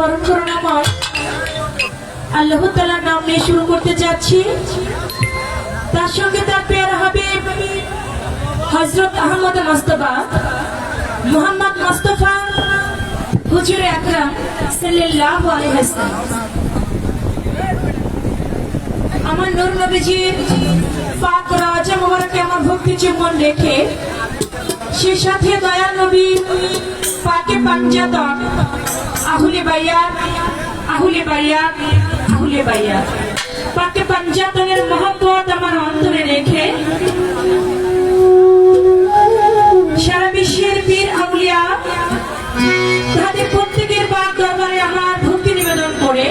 পরম করুণাময় আল্লাহ তাআলার নাম নিয়ে শুরু করতে যাচ্ছি। তার সঙ্গে তার পেয়ারা হাবিব হযরত আহমদ মুস্তাফা মুহাম্মদ মুস্তাফা হুজুর আকরাম সাল্লাল্লাহু আলাইহি ওয়াসাল্লাম। আমার নূর নবীজির পাক রাজা মোবারকে আমার ভক্তি চুম্বন রেখে সে সাথে দয়াল নবী পাকে পাঞ্জাতন আহুলে বায়াত আহুলে বায়াত আহুলে বায়াত পাকে পাঞ্জাতনের মহব্বত আমার অন্তরে রেখে সারা বিশ্বের পীর আউলিয়া তাদের প্রত্যেকের পাক দরবারে আমার ভক্তি নিবেদন করে।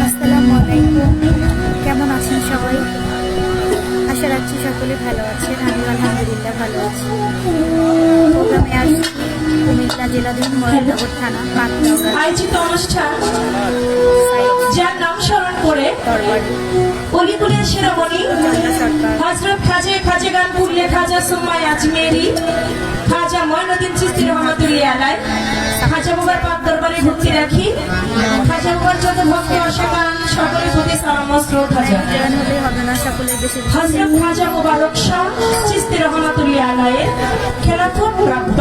আসসালামু আলাইকুম, কেমন আছেন সবাই? আশা রাখছি সকলে ভালো আছেন। আমি আলহামদুলিল্লাহ ভালো আছি। প্রোগ্রামে আসছি কুমিল্লা জেলাধীন ময়নানগর থানা পাকনগর আয়োজিত অনুষ্ঠান যার নাম স্মরণ করে দরবারে অলিপুরের শিরোমণি হযরত খাজা গানপুরে খাজা সুম্মাই আজমেরি খাজা মঈনুদ্দিন চিশতি রহমাতুল্লাহি আলাইহি খাজা বাবার পাক দরবারে ভক্তি রাখি। খাজা বাবার যত ভক্ত অসামান্য সকলের প্রতি সালাম ও শ্রদ্ধা জানাই। হলে হবে না, সকলের বেশি হযরত খাজা মুবারক শাহ চিশতি রহমাতুল্লাহি আলাইহি খেলাফত প্রাপ্ত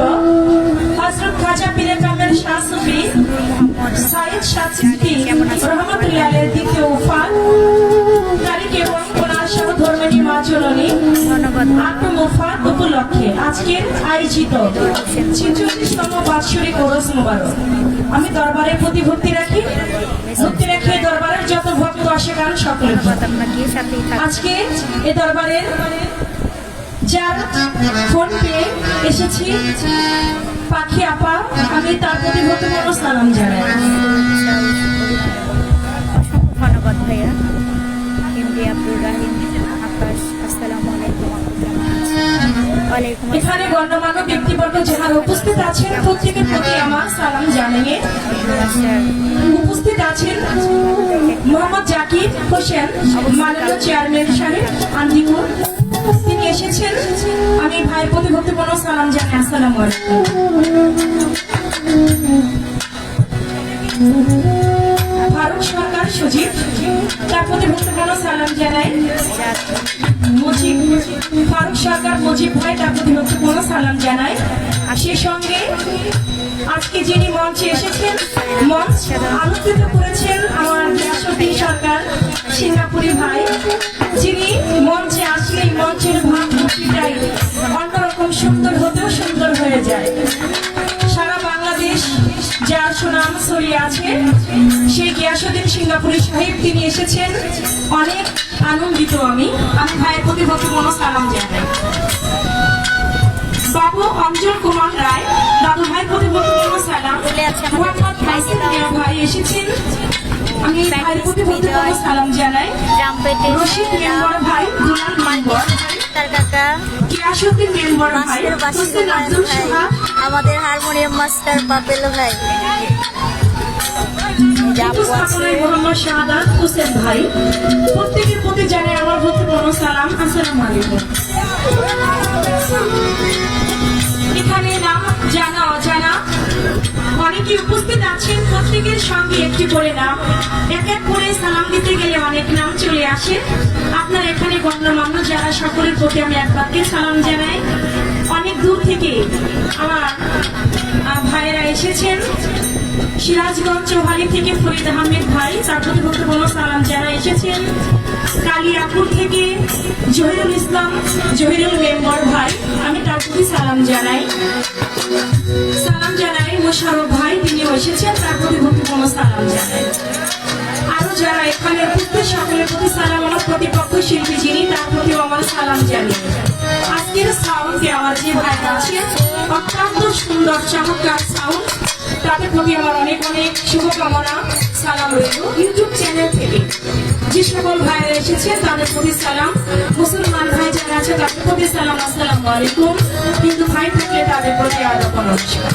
হযরত খাজা পীরে কামেল শাহ সুফি সাইদ শাহ চিশতি রহমাতুল্লাহি আলাইহির দ্বিতীয় ওফাত তারিখ এবং ওনার সহধর্মিণী মা জননী ধন্যবাদ। আত্মওফাত উপলক্ষে আজকের আয়োজিত 46তম বাৎসরিক ওরস মোবারক আমি দরবারের প্রতি ভক্তি রাখি। ভক্তি রেখে দরবারের যত ভক্ত আসে গান সকলের আপনাকে সাথেই থাকবে। আজকে এ দরবারের যার ফোন পেয়ে এসেছি পাখি আপা, আমি তার প্রতি ভক্তিপূর্ণ সালাম জানাই। ধন্যবাদ ভাইয়া। এমডি আব্দুর রাহিম আকাশ, আসসালামু আলাইকুম। ওয়ালাইকুম এখানে গণ্যমান্য ব্যক্তিবর্গ যারা উপস্থিত আছেন প্রত্যেকের প্রতি আমার সালাম জানিয়ে উপস্থিত আছেন মোহাম্মদ জাকির হোসেন মাননীয় চেয়ারম্যান সাহেব আন্দিপুর, তিনি এসেছেন। আমি ভাইয়ের প্রতি ভক্তিপূর্ণ সালাম জানাই। আসসালামু আলাইকুম। ফারুক সরকার সজীব, তার প্রতি ভক্তিপূর্ণ সালাম জানাই। মুজিব ফারুক সরকার মুজিব ভাই, তার প্রতি ভক্তিপূর্ণ সালাম জানাই। আর সেই সঙ্গে আজকে যিনি মঞ্চে এসেছেন, মঞ্চ আলোকিত করেছেন আমার গ্যাসুদ্দিন সরকার সিঙ্গাপুরি ভাই, যিনি মঞ্চে আসলেই মঞ্চের ভাবমূর্তিটাই অন্যরকম সুন্দর হতেও সুন্দর হয়ে যায়। সারা বাংলাদেশ যার সুনাম ছড়িয়ে আছে সেই গিয়াসউদ্দিন সিঙ্গাপুরি সাহেব, তিনি এসেছেন। অনেক আনন্দিত আমি ভাইয়ের প্রতি ভক্তিপূর্ণ সালাম জানাই। বাবু অঞ্জল কুমার রায়, দাদু ভাইয়ের প্রতি ভক্তিপূর্ণ সালাম। মোহাম্মদ হাসান মিয়া ভাই এসেছেন, আমি ভাইয়ের প্রতি ভক্তিপূর্ণ সালাম জানাই। রশিদ মেম্বার ভাই, দুলাল মেম্বার তার কাকা গিয়াসউদ্দিন মেম্বার ভাই, হোসেন আব্দুল সোহাগ, আমাদের হারমোনিয়াম মাস্টার পাপেল ভাই, মোহাম্মদ শাহাদাত হোসেন ভাই, প্রত্যেকের প্রতি জানাই আমার ভক্তিপূর্ণ সালাম। আসসালামু আলাইকুম। এখানে নাম জানা অজানা অনেকে উপস্থিত আছেন, প্রত্যেকের সঙ্গে একটি করে নাম এক এক করে সালাম দিতে গেলে অনেক নাম চলে আসে। আপনার এখানে গণ্যমান্য যারা সকলের প্রতি আমি এক বাক্যে সালাম জানাই। অনেক দূর থেকে আমার ভাইয়েরা এসেছেন। সিরাজগঞ্জ চৌহালি থেকে ফরিদ আহমেদ ভাই, তার প্রতি ভক্তিপূর্ণ সালাম জানা এসেছেন। কালিয়াপুর থেকে জহিরুল ইসলাম জহিরুল মেম্বার ভাই, আমি তার প্রতি সালাম জানাই। মোশাররফ ভাই, তিনিও এসেছেন, তার প্রতি ভক্তিপূর্ণ সালাম জানাই। আরো যারা এখানে উপস্থিত সকলের প্রতি সালাম। আমার প্রতিপক্ষ শিল্পী যিনি, তার প্রতিও আমার সালাম জানি। আজকের সাউন্ডে আমার যে ভাই আছেন, অত্যন্ত সুন্দর চমৎকার সাউন্ড, তাদের প্রতি আমার অনেক অনেক শুভকামনা সালাম রইল। ইউটিউব চ্যানেল থেকে যে সকল ভাইরা এসেছেন তাদের প্রতি সালাম। মুসলমান ভাই যারা আছে তাদের প্রতি সালাম, আসসালামু আলাইকুম। হিন্দু ভাই থাকলে তাদের প্রতি আরো নমস্কার।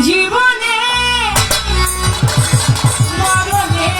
জীবনে মরণে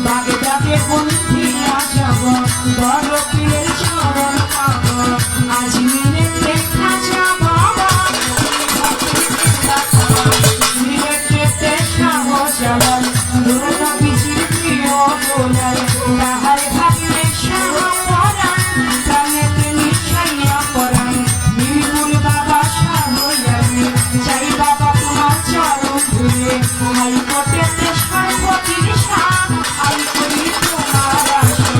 বাগদাদে বন্ধিয়া যাব বড় পীরের চরণ পাব আজমিরে দেখা যাব সিলেটেতে শাহ জালাল দুর্গা বিচির প্রিয় দোলাল তাহার ভাগ্নে শাহ পরাণ প্রাণেতে নিশাইয়া পরাণ নির্মূল বাবা শাহ আমি চাই বাবা তোমার চরণ ধুয়ে হাইকোর্টেতে সর্বতির শাহ আই করি তোমার আশা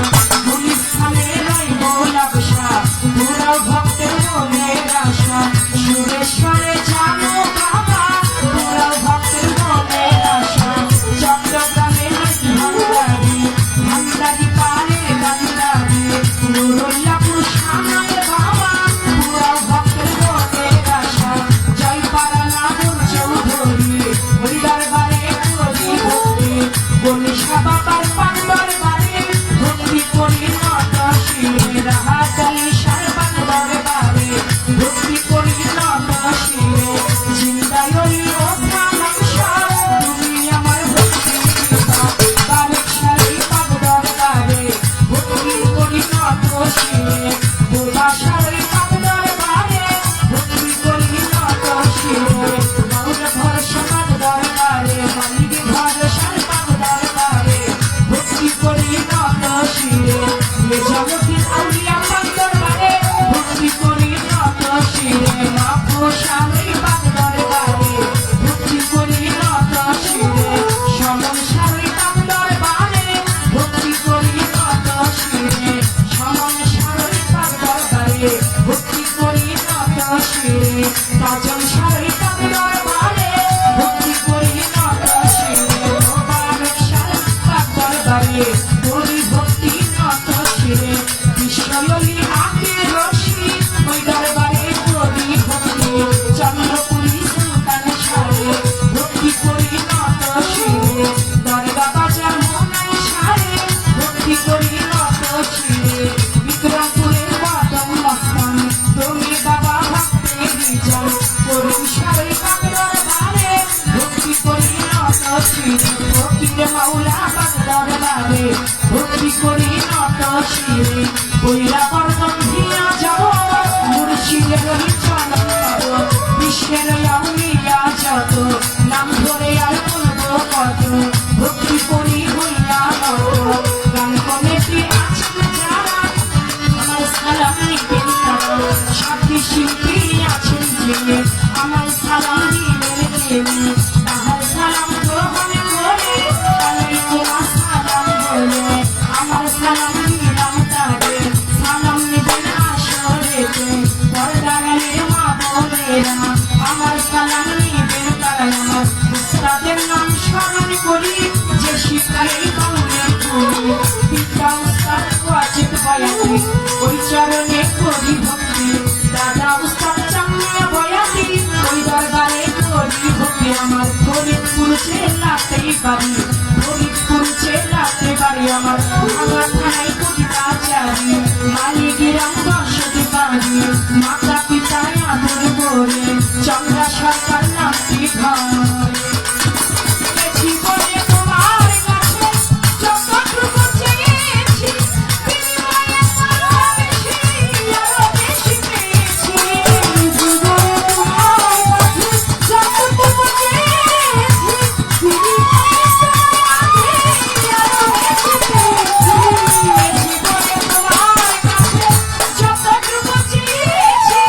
গুলিস্থানে রইব লাবসা পুরাও ভক্তের মনের আশা সুরেশ্বরে জানো বাবা পুরাও ভক্তের মনের আশা চট্টগ্রামে ভান্ডারি ভান্ডারি পারে ভান্ডারি নুরুল্লাপুর সামনে বাবা পুরাও ভক্তের মনের আশা জয়পাড়া নামুর চৌধুরী ওই দরবারে করি ভক্তি গণেশা বাবার পান্ডর বাড়ি ভক্তি করি নত শিরে রাহাতালি সারবান দরবারে ভক্তি করি নত শিরে জিন্দায় ও প্রাণাংশা তুমি আমার ভক্তি বারেক সারি পাগ দরবারে ভক্তি করি নত শিরে বোবা সারি পাগ দরবারে ভক্তি করি নত শিরে বাউল ভরসা পাগ দরবারে মালিক ভরসা পাগ দরবারে ভক্তি করি নত শিরে এ জগতের আউলিয়া পাগ দরবারে ভক্তি করি নত শিরে মাফো সারি পাগ দরবারে ভক্তি করি নত শিরে সমন সারি পাগ দরবারে ভক্তি করি নত শিরে সমন সারি পাগ দরবারে ভক্তি করি নত শিরে কাজন সারি পাগ দরবারে ভক্তি করি নত শিরে মোবারক সারি পাগ দরবারে করি ভক্তি নত শিরে বিশ্বয়লি আগে রশি ওই দরবারে করি ভক্তি চন্দ্রপুরী সুলতান সারে ভক্তি করি নত শিরে দরগা বাজার মোনাই সারে ভক্তি করি নত শিরে বিক্রমপুরের বাদম মস্তান তুমি বাবা ভক্তে বিজন করুন সারে পাগ দরবারে ভক্তি করি নত শিরে ফকির মাওলা পাগ দরবারে ভক্তি করি নত শিরে বইরা বর্তন দিয়া যাব মুর্শিদের চরণ পাব বিশ্বের আউলিয়া যত নাম ধরে আর বলবো কত ভক্তি করি হইয়া নত গান কমিটি আছেন যারা আমার সালাম নিবেন তারা সাথী শিল্পী আছেন যিনি আমার সালাম দিবেন তিনি তাহার সালাম গ্রহণ করে আলাইকুম আসসালাম বলে আমার সালাম দিলাম তাদের সালাম নিবেন আসরেতে পর্দাগালে মা বোনেরা আমার সালাম নিবেন তারা আমার উস্তাদের নাম স্মরণ করি যে শিক্ষায় বাউলে করি পিতা উস্তাদ ওয়াজিদ বয়াতি ওই চরণে করি ভক্তি দাদা উস্তাদ চাঙ্গা বয়াতি ওই দরবারে করি ভক্তি আমার ফরিদপুর জেলাতেই বাড়ি ফরিদপুর জেলাতে বাড়ি আমার আমার থানায় কবিতা চারি মালিগিরাম বসতি বাড়ি মাতা পিতায় আদর করে চন্দ্রা সরকার নামটি ঘরে জীবনে তোমার কাছে যতটুকু চেয়েছি বিনিময়ে আরো বেশি পেয়েছি জীবনে তোমার কাছে যতটুকু চেয়েছি বিনিময়ে আরো বেশি পেয়েছি জীবনে তোমার কাছে যতটুকু চেয়েছি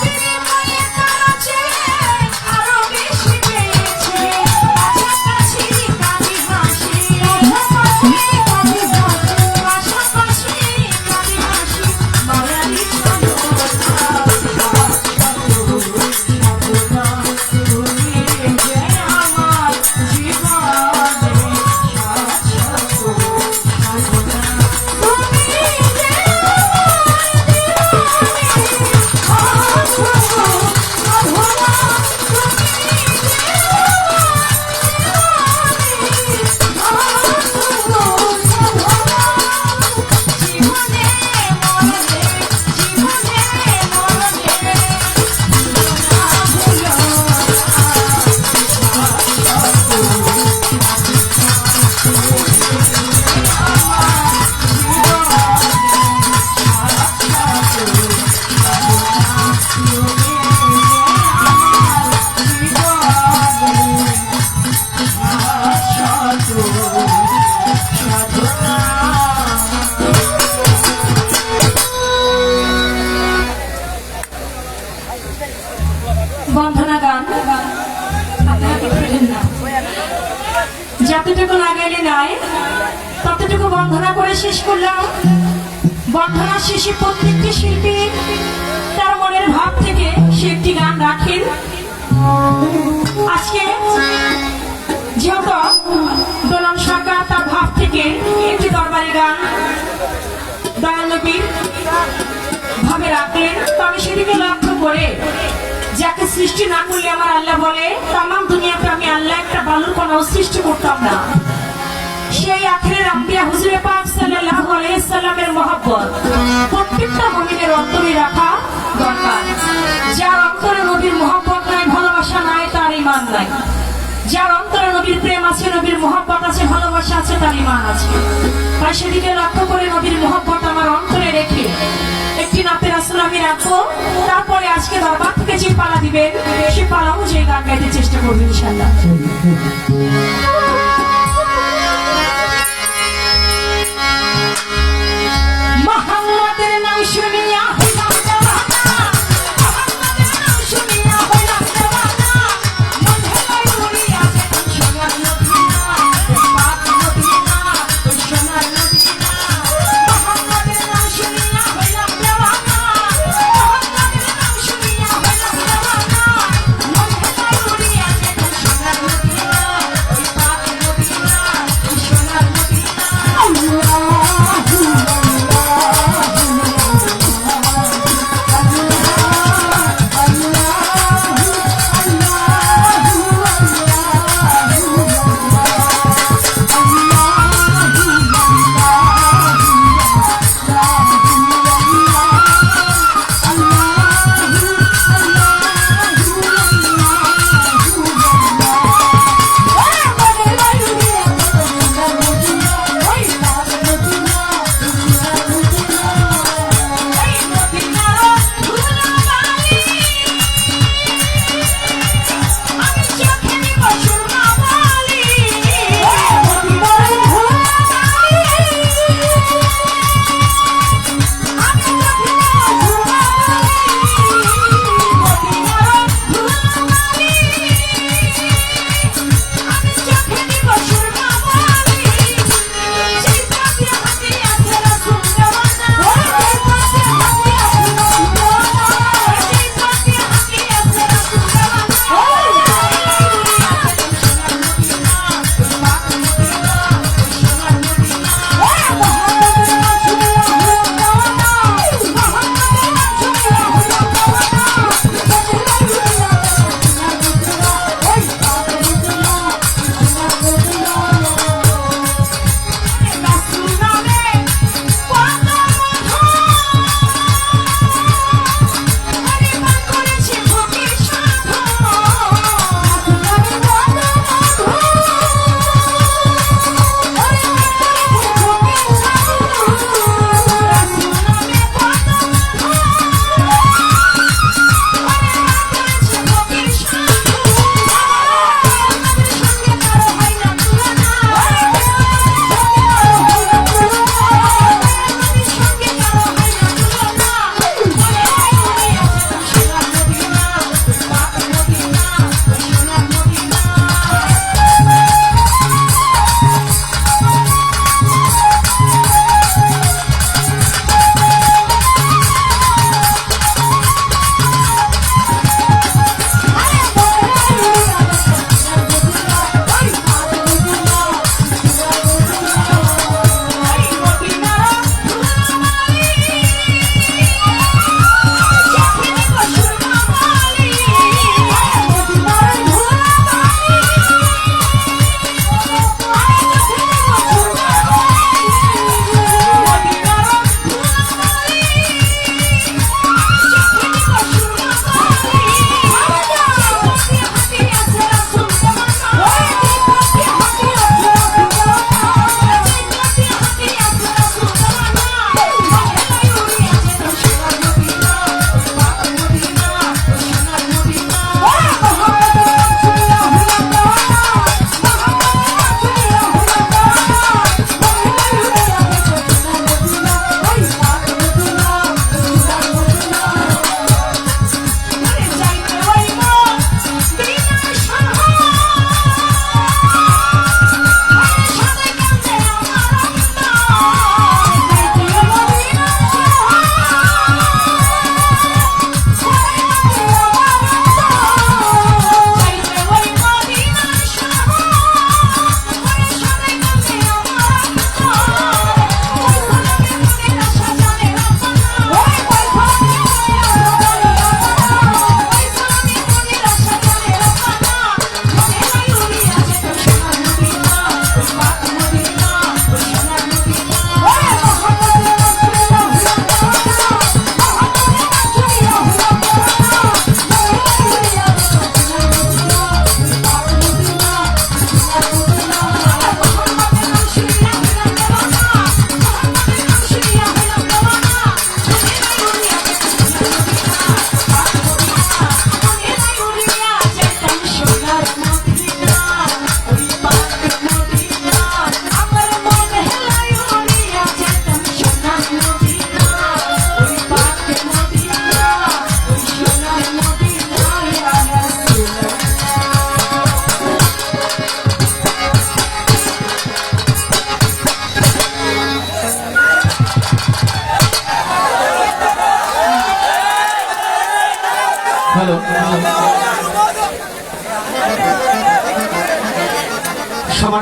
বিনিময়ে আরো বেশি পেয়েছি যতটুকু না গেলে নাই ততটুকু বন্ধনা করে শেষ করলাম। বন্ধনা শেষে প্রত্যেকটি শিল্পী তার মনের ভাব থেকে সে একটি গান রাখেন। আজকে যেহেতু দোলন সরকার তার ভাব থেকে একটি দরবারি গান দয়াল নবীর ভাবে রাখলেন, তবে সেদিকে লক্ষ্য করে যাকে সৃষ্টি না করলে আমার আল্লাহ বলে তামাম দুনিয়াতে আমি আল্লাহ একটা বালুর কণাও সৃষ্টি করতাম না। সেই আখিরের আম্বিয়া হুজুরে পাক সাল্লাল্লাহু আলাইহি সাল্লামের মহব্বত প্রত্যেকটা মুমিনের অন্তরে রাখা দরকার। যার অন্তরে নবীর মহব্বত নাই, ভালোবাসা নাই, তার ঈমান নাই। যার অন্তরে নবীর প্রেম আছে, নবীর মহব্বত আছে, ভালোবাসা আছে, তার ঈমান আছে। তাই সেদিকে লক্ষ্য করে নবীর মহব্বত আমার অন্তরে রেখে একটি নাতে রাসূল আমি রাখবো। তারপরে আজকে দরবার থেকে যে পালা দিবেন সে পালা অনুযায়ী গান গাইতে চেষ্টা করবো ইনশাআল্লাহ। মোহাম্মদের নাম শুনিয়া হইলাম দেওয়ানা, মোহাম্মদের নাম শুনিয়া হইলাম দেওয়ানা, মনে হয় উড়িয়া যেতাম সোনার মদিনা, ওই পাক মদিনা, ওই সোনার মদিনা। মোহাম্মদের নাম শুনিয়া হইলাম দেওয়ানা, মোহাম্মদের নাম শুনিয়া হইলাম দেওয়ানা, মনে হয় উড়িয়া যেতাম সোনার মদিনা, ওই পাক মদিনা।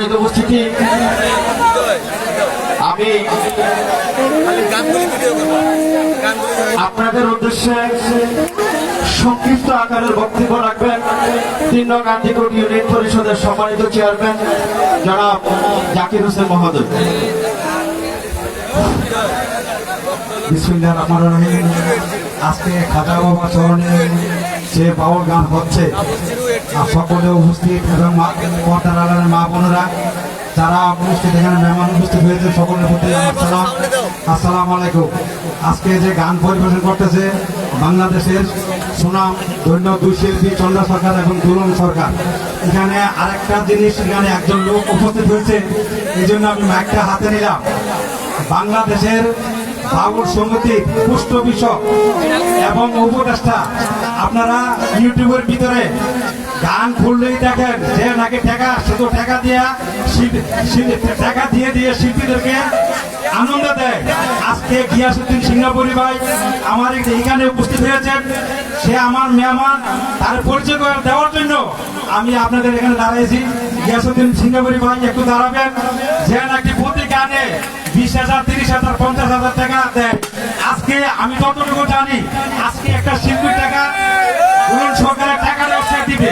সম্মানিত উপস্থিতি, আমি আপনাদের উদ্দেশ্যে সংক্ষিপ্ত আকারের বক্তব্য রাখবেন 3 নং গান্ধীকুট ইউনিয়ন পরিষদের সম্মানিত চেয়ারম্যান জনাব জাকির হোসেন মহোদয়। বিসমিল্লাহির রহমানির রহিম। আজকে খাজা বাবা চরণে যে বাউল গান হচ্ছে, সকলে উপস্থিত এবং পর্দার আড়ালের মা বোনেরা যারা উপস্থিত, এখানে মেহমান উপস্থিত হয়েছে, সকলের প্রতি আমার সালাম, আসসালামু আলাইকুম। আজকে যে গান পরিবেশন করতেছে বাংলাদেশের সুনাম ধন্য দুই শিল্পী চন্দ্র সরকার এবং দুলন সরকার। এখানে আরেকটা জিনিস, এখানে একজন লোক উপস্থিত হয়েছে, এই জন্য আমি মাইকটা হাতে নিলাম। বাংলাদেশের বাউল সঙ্গীত পুষ্পবিষক এবং উপদেষ্টা, আপনারা ইউটিউবের ভিতরে গান খুললেই দেখেন যে নাকি টাকা, শুধু টাকা দিয়ে শিল্পীদেরকে আনন্দ দেয়। আজকে গিয়াসউদ্দিন সিঙ্গাপুরি ভাই আমার এখানে উপস্থিত হয়েছেন, সে আমার মেহমান, তার পরিচয় করে দেওয়ার জন্য আমি আপনাদের এখানে দাঁড়িয়েছি। গিয়াসউদ্দিন সিঙ্গাপুরি ভাই একটু দাঁড়াবেন, যে নাকি প্রতি গানে 20,000, 30,000, 50,000 টাকা দেয়। আজকে আমি যতটুকু জানি, আজকে একটা শিল্পীর টাকা সরকারের টাকা ব্যবসায় দিবে।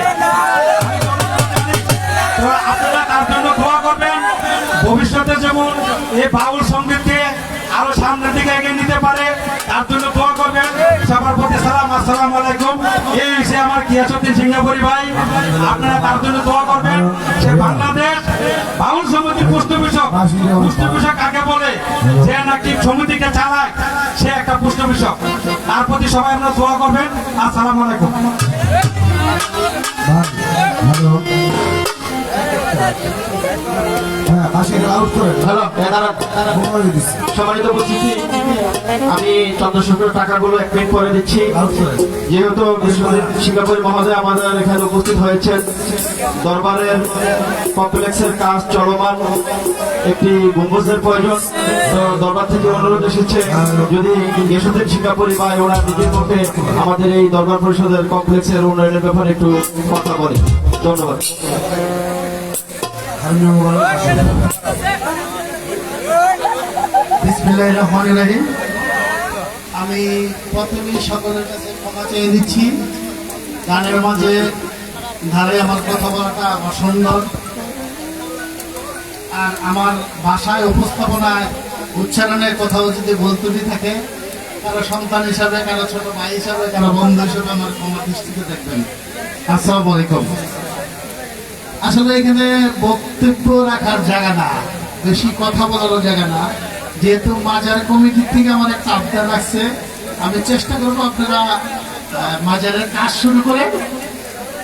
তো আপনারা তার জন্য দোয়া করবেন, ভবিষ্যতে যেমন এই বাউল সঙ্গীতকে আরো সামনের দিকে এগিয়ে নিতে পারে, তার জন্য দোয়া করবেন। সবার প্রতি সালাম, আসসালামু আলাইকুম। এই সে আমার গিয়াসউদ্দিন সিঙ্গাপুরি ভাই, আপনারা তার জন্য দোয়া করবেন। সে বাংলাদেশ বাউল সমিতির পুষ্পবিষক কাকে বলে, যে নাকি সমিতিকে চালায়, সে একটা পুষ্পবিষক। তার প্রতি সবাই আপনারা দোয়া করবেন। আসসালামু আলাইকুম। হ্যালো, সম্মানিত উপস্থিতি, আমি চন্দ্রশেখর টাকাগুলো 1 মিনিট পরে দিচ্ছি। যেহেতু সিঙ্গাপুরি মহোদয় আমাদের এখানে উপস্থিত হয়েছেন, দরবারের কমপ্লেক্সের কাজ চলমান, একটি গম্বুজের প্রয়োজন। তো দরবার থেকে অনুরোধ এসেছে, যদি গিয়াসউদ্দিন সিঙ্গাপুরি ভাই ওনার নিজের মুখে আমাদের এই দরবার পরিষদের কমপ্লেক্সের উন্নয়নের ব্যাপারে একটু কথা বলে। ধন্যবাদ। বিসমিল্লাহির রহমানির রহিম। আমি প্রথমেই সকলের কাছে ক্ষমা চেয়ে নিচ্ছি। গানের মাঝে ধারে আমার কথা বলাটা অসুন্দর, আর আমার ভাষায় উপস্থাপনায় উচ্চারণের কথাও যদি বলতেই থাকে, কারো সন্তান হিসাবে, কারো ছোট ভাই হিসাবে, কারো বন্ধু হিসাবে আমার ক্ষমা দৃষ্টিতে দেখবেন। আসসালামু আলাইকুম। আসলে এখানে বক্তব্য রাখার জায়গা না, বেশি কথা বলারও জায়গা না। যেহেতু মাজার কমিটির থেকে আমার একটা আবদার রাখছে, আমি চেষ্টা করবো আপনারা মাজারের কাজ শুরু করেন,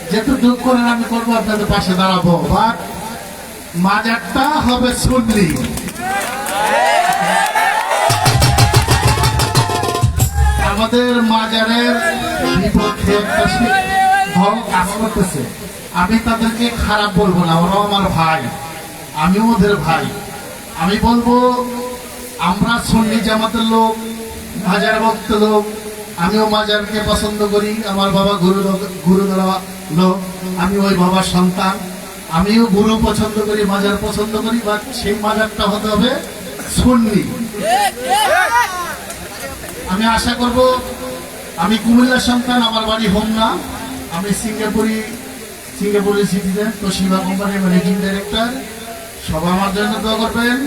যেহেতু যোগ করেন আমি করবো, আপনাদের পাশে দাঁড়াবো। বাট মাজারটা হবে সুন্নি। আমাদের মাজারের বিপক্ষে একটা দল কাজ করতেছে, আমি তাদেরকে খারাপ বলবো না, ওরাও আমার ভাই, আমিও ওদের ভাই। আমি বলবো আমরা সুন্নি জামাতের লোক, মাজার ভক্ত লোক, আমিও মাজারকে পছন্দ করি। আমার বাবা গুরুদরা লোক, আমি ওই বাবার সন্তান, আমিও গুরু পছন্দ করি, মাজার পছন্দ করি। বাট সেই মাজারটা হতে হবে সুন্নি। আমি আশা করব, আমি কুমিল্লার সন্তান, আমার বাড়ি হোমনা, আমি সিঙ্গাপুরি সিটিজেন, তোশিবা কোম্পানির ম্যানেজিং ডাইরেক্টর। সবাই আমার জন্য দোয়া করবেন।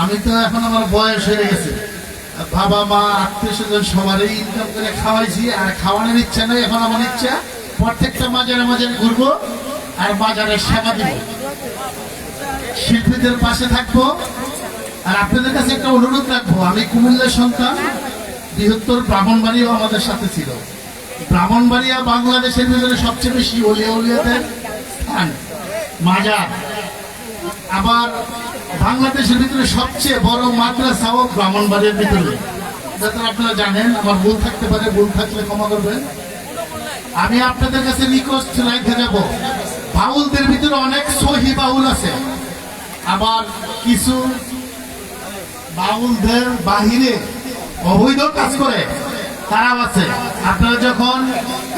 আমি তো এখন আমার বয়স হয়ে গেছে, বাবা মা আত্মীয় স্বজন সবারই ইনকাম করে খাওয়াইছি, আর খাওয়ানোর ইচ্ছা নেই। এখন আমার ইচ্ছা প্রত্যেকটা মাজারে মাজারে ঘুরবো আর বাজারের সেবা দিব, শিল্পীদের পাশে থাকবো। আর আপনাদের কাছে একটা অনুরোধ রাখবো, আমি কুমিল্লার সন্তান, বৃহত্তর ব্রাহ্মণবাড়িয়াও আমাদের সাথে ছিল। ব্রাহ্মণবাড়িয়া বাংলাদেশের ভিতরে সবচেয়ে বেশি ওলিয়াদের স্থান, মাজার। আবার বাংলাদেশের ভিতরে সবচেয়ে বড় মাদ্রাসাও ব্রাহ্মণবাড়িয়ার ভিতরে, যাতে আপনারা জানেন। আমার ভুল থাকতে পারে, ভুল থাকলে ক্ষমা করবেন। আমি আপনাদের কাছে রিকোয়েস্ট রেখে যাব, বাউলদের ভিতরে অনেক সহি বাউল আছে, আবার কিছু বাউলদের বাহিরে অবৈধ কাজ করে তারাও আছে। আপনারা যখন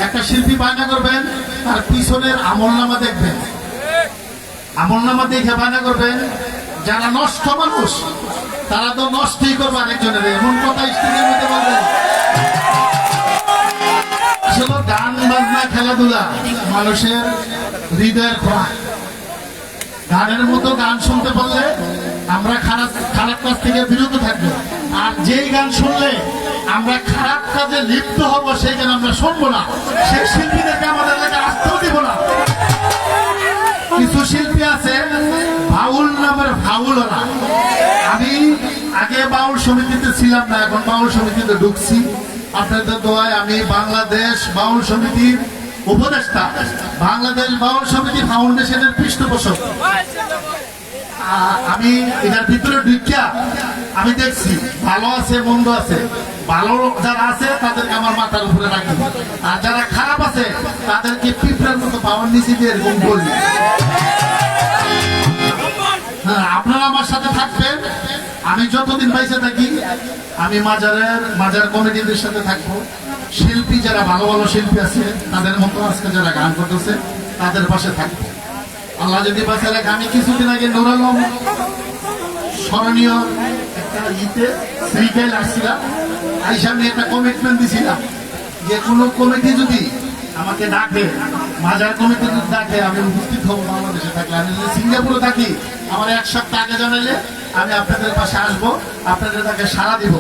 একটা শিল্পী বায়না করবেন, তার পিছনের আমলনামা দেখবেন, আমল নামা দেখে বায়না করবেন যারা নষ্ট মানুষ তারা তো নষ্টই করবে আরেকজনের, এমন কথা স্ত্রীর মধ্যে বলবেন। আসলে গান বাজনা খেলাধুলা মানুষের হৃদয়ের খোরাক। গানের মতো গান শুনতে পারলে আমরা খারাপ খারাপ কাজ থেকে বিরত থাকবো, আর যেই গান শুনলে আমরা খারাপ কাজে লিপ্ত হব সেই গান আমরা শুনবো না, সেই শিল্পীদেরকে আমাদের এলাকায় আসতেও দিব না। কিছু শিল্পী আছে বাউল নামের ফাউল ওরা। আমি আগে বাউল সমিতিতে ছিলাম না, এখন বাউল সমিতিতে ঢুকছি। আপনাদের দোয়ায় আমি বাংলাদেশ বাউল সমিতির উপদেষ্টা, বাংলাদেশ বাউল সমিতি ফাউন্ডেশনের পৃষ্ঠপোষক। আমি এটার ভিতরে ঢুকিয়া আমি দেখছি ভালো আছে মন্দ আছে। ভালো যারা আছে তাদেরকে আমার মাথার উপরে রাখি, আর যারা খারাপ আছে তাদেরকে পিঁপড়ার মতো পাওয়ার নিচে দিয়ে এরকম করি। হ্যাঁ, আপনারা আমার সাথে থাকবেন। আমি যতদিন বাইসে থাকি আমি মাজার কমিটিদের সাথে থাকবো। শিল্পী যারা ভালো ভালো শিল্পী আছে তাদের মতো আজকে যারা গান করতেছে তাদের পাশে থাকবো। আল্লাহ যদি বাঁচা রাখে, আমি কিছুদিন আগে নুরালম স্মরণীয় একটা শ্রীকাইল আসছিলাম, আইসা আমি একটা কমিটমেন্ট দিছিলাম যে কোনো কমিটি যদি আমাকে ডাকে, মাজার কমিটি যদি ডাকে আমি উপস্থিত হবো। বাংলাদেশে থাকলে আমি যদি সিঙ্গাপুরে থাকি আমার 1 সপ্তাহ আগে জানাইলে আমি আপনাদের পাশে আসবো, আপনাদের তাকে সাড়া দিব।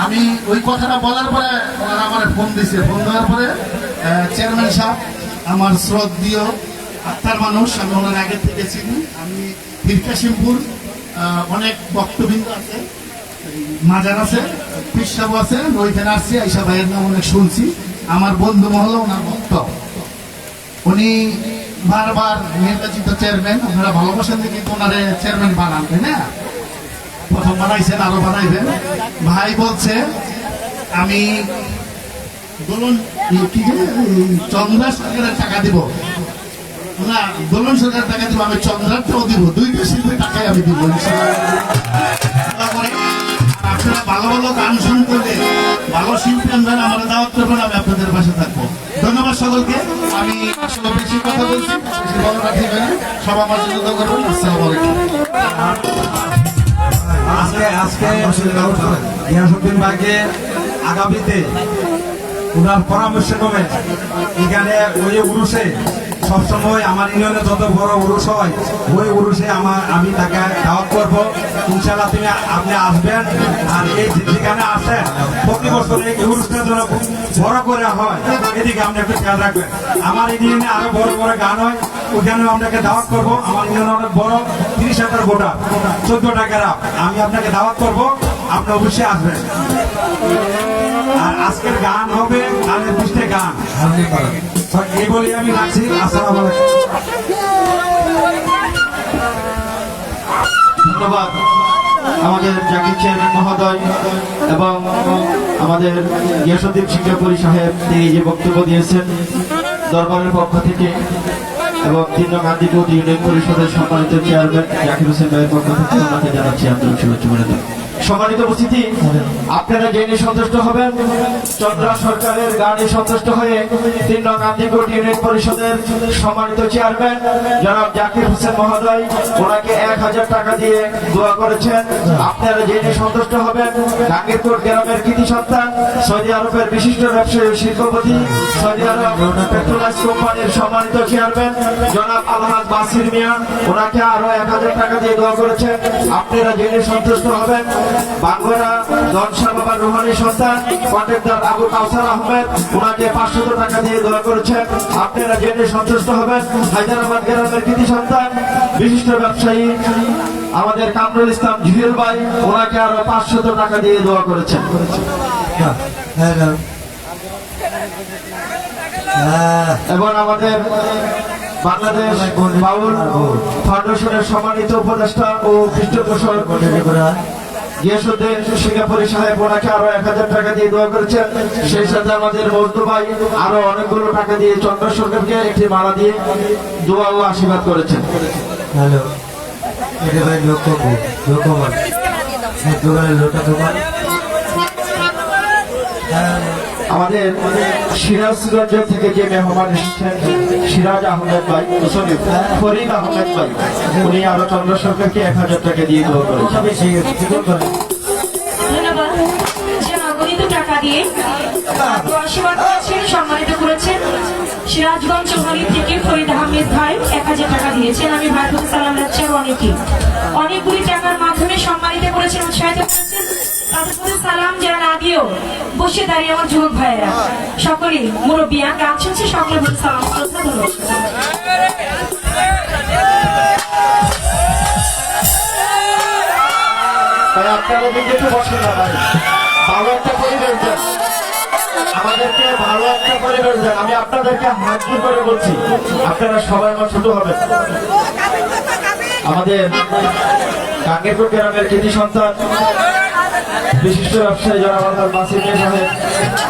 আমি ওই কথাটা বলার পরে ওনারা আমার ফোন দিছে। ফোন দেওয়ার পরে চেয়ারম্যান সাহেব আমার শ্রদ্ধেয় আত্মার মানুষ, আমি ওনার আগে থেকে চিনি। আমি বীরকাশিমপুর অনেক বক্তবৃন্দ আছে, মাজার আছে, পিসাব আছে, ওইখানে আসছি। আইসা ভাইয়ের নাম অনেক শুনছি। আমার বন্ধু মহল ওনার ভক্ত, উনি বারবার নির্বাচিত চেয়ারম্যান। আপনারা ভালোবাসেন দেখি ওনারে চেয়ারম্যান বানান, তাই না? প্রথম বানাইছেন, আরো বানাইবেন। ভাই বলছে আমি দোলন চন্দ্রা সরকারের টাকা দিব না, দোলন সরকারের টাকা দিব, আমি চন্দ্রাটাও দিব, 2টা শিল্পের টাকায় আমি দিব। আপনারা ভালো ভালো গান শুনতে ভালো শিল্পী আনবেন, আমার দাওয়াত করবেন, আমি আপনাদের পাশে থাকবো। ধন্যবাদ সকলকে। আমি আসলে বেশি কথা বলছি, বেশি ভালো রাখবেন, সব আমার জন্য দোয়া করবেন। আসসালামু আলাইকুম। আজকে গিয়াসউদ্দিন ভাইকে আগামীতে ওনার পরামর্শ ক্রমে এখানে ওই উরুষে সবসময় আমার ইউনিয়নে যত বড় উরুষ হয় ওই উরুষে আমি তাকে দাওয়াত করবো। ইনশাল্লাহ আপনি আসবেন। আর এই যেখানে আসেন প্রতি বছর এই উরুষটা যেন বড় করে হয়, এদিকে আপনি একটু খেয়াল রাখবেন। আমার ইউনিয়নে আরো বড় বড় গান হয়, ওইখানেও আপনাকে দাওয়াত করবো। আমার ইউনিয়নে অনেক বড় 30,000 ভোটার, 14টা গ্রাম, আমি আপনাকে দাওয়াত করবো, আপনি অবশ্যই আসবেন। আর আজকের গান হবে গানের 20টা গান, এই বলে আমি রাখছি। আসসালামু আলাইকুম। ধন্যবাদ আমাদের জাকির চেয়ারম্যান মহোদয় এবং আমাদের গিয়াসউদ্দিন সিঙ্গাপুরী সাহেব, তিনি যে বক্তব্য দিয়েছেন দরবারের পক্ষ থেকে, এবং 3 নং গান্ধীপুর ইউনিয়ন পরিষদের সম্মানিত চেয়ারম্যান জাকির হোসেন ভাইয়ের পক্ষ থেকে ওনাকে জানাচ্ছি আন্তরিক শুভেচ্ছা মনোনয়ন। সম্মানিত উপস্থিতি, আপনারা জেনে সন্তুষ্ট হবেন চন্দ্রা সরকারের গানে সন্তুষ্ট হয়ে 3 নং গান্ধীপুর ইউনিয়ন পরিষদের সম্মানিত চেয়ারম্যান জনাব জাকির হোসেন মহোদয় ওনাকে 1000 টাকা দিয়ে দোয়া করেছেন। আপনারা জেনে সন্তুষ্ট হবেন গাঙ্গীরপুর গ্রামের কৃতি সন্তান, সৌদি আরবের বিশিষ্ট ব্যবসায়ী ও শিল্পপতি, সৌদি আরব পেট্রোলাইজ কোম্পানির সম্মানিত চেয়ারম্যান জনাব আলহাজ বাসির মিয়া, ওনাকে আরো 1000 টাকা দিয়ে দোয়া করেছেন। আপনারা জেনে সন্তুষ্ট হবেন বাঙ্গুরা জনসা বাবার রুহানি সন্তান কন্ট্রাক্টর আবু কাউসার আহমেদ, ওনাকে 500 টাকা দিয়ে দোয়া করেছেন। আপনারা জেনে সন্তুষ্ট হবেন হায়দ্রাবাদ গ্রামের কৃতি সন্তান বিশিষ্ট ব্যবসায়ী আমাদের কামরুল ইসলাম জহির ভাই, ওনাকে আরো 500 টাকা দিয়ে দোয়া করেছেন। এবং আমাদের বাংলাদেশ বাউল ফাউন্ডেশনের সম্মানিত উপদেষ্টা ও পৃষ্ঠপোষক গিয়াসউদ্দিন সিঙ্গাপুরী সাহেব, ওনাকে আরো 1000 টাকা দিয়ে দোয়া করেছেন। সেই সাথে আমাদের মজদু ভাই আরো অনেকগুলো টাকা দিয়ে চন্দ্র সরকারকে একটি মালা দিয়ে দোয়া ও আশীর্বাদ করেছেন। হ্যালো, এটা ভাই আমাদের সিরাজগঞ্জ থেকে যে মেহমান এসেছেন সিরাজ আহমেদ ভাই, সরি ফরিদ আহমেদ ভাই, উনি আরো চন্দ্র সরকারকে 1000 টাকা দিয়ে দোয়া করেছেন। ধন্যবাদ। যে নগদিত টাকা দিয়ে আশীর্বাদ করেছেন, সম্মানিত করেছেন সিরাজগঞ্জ চৌহালি থেকে ফরিদ আহমেদ ভাই 1000 টাকা দিয়েছেন। আমি ভাই প্রতি সালাম রাখছি। আর অনেকগুলি টাকার মাধ্যমে সম্মানিত করেছেন, উৎসাহিত করেছেন। তাদের প্রতি সালাম যারা না দিয়েও বসে দাঁড়িয়ে আমার যুবক ভাইয়েরা সকলেই মুরব্বিয়া গান শুনছে, সকলের প্রতি সালাম শ্রদ্ধা, ধন্যবাদ। ভাই আপনারা দিকে একটু বসে না ভাই, ভালো একটা পরিবেশ দেন আমাদেরকে, ভালো একটা পরিবেশ দেন। আমি আপনাদেরকে হাত জোর করে বলছি, আপনারা সবাই আমার ছোট হবেন। আমাদের গাঙ্গেরপুর গ্রামের কৃতি সন্তান বিশিষ্ট ব্যবসায়ী যারা আমাদের বাসির সাহেব,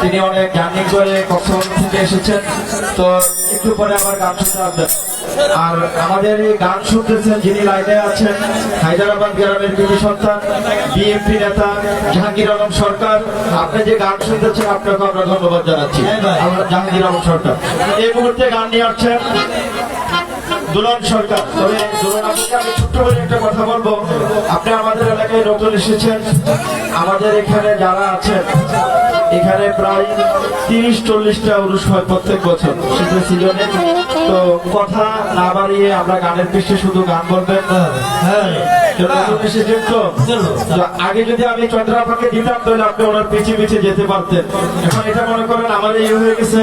তিনি অনেক জার্নি করে কক্সবাজার থেকে এসেছেন। তো একটু পরে আমার গান শুনতে আসবেন। আর আমাদের এই গান শুনতেছেন যিনি লাইনে আছেন, হায়দ্রাবাদ গ্রামের কৃতি সন্তান বিএনপি নেতা জাহাঙ্গীর আলম সরকার। আপনি যে গান শুনতেছেন আপনাকে আমরা ধন্যবাদ জানাচ্ছি। আমরা জাহাঙ্গীর আলম সরকার এই মুহূর্তে গান নিয়ে আসছেন দুলন সরকার। তবে দুলন আপনাকে আমি ছোট্ট করে একটা কথা বলবো, আপনি আমাদের এলাকায় নতুন এসেছেন। আমাদের এখানে যারা আছেন, এখানে প্রায় 30-40টা উরুষ হয় প্রত্যেক বছর শীতের সিজনে। তো কথা না বাড়িয়ে আমরা গানের পৃষ্ঠে শুধু গান বলবেন। হ্যাঁ, নতুন এসেছেন তো আগে যদি আমি চন্দ্রাপাকে দিতাম তাহলে আপনি ওনার পিছিয়ে পিছিয়ে যেতে পারতেন। এখন এটা মনে করেন আমার এই হয়ে গেছে,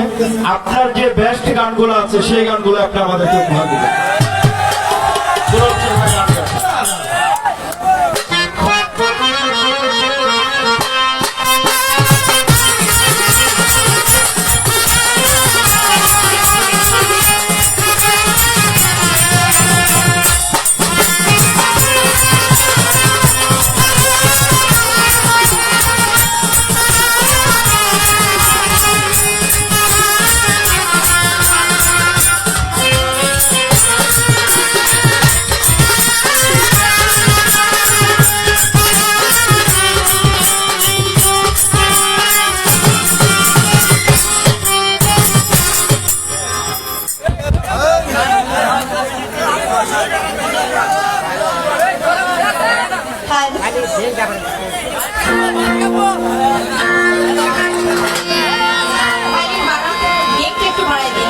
আপনার যে বেস্ট গানগুলো আছে সেই গানগুলো আপনি আমাদেরকে উপহার দিবেন। একটু বাড়াই দিন।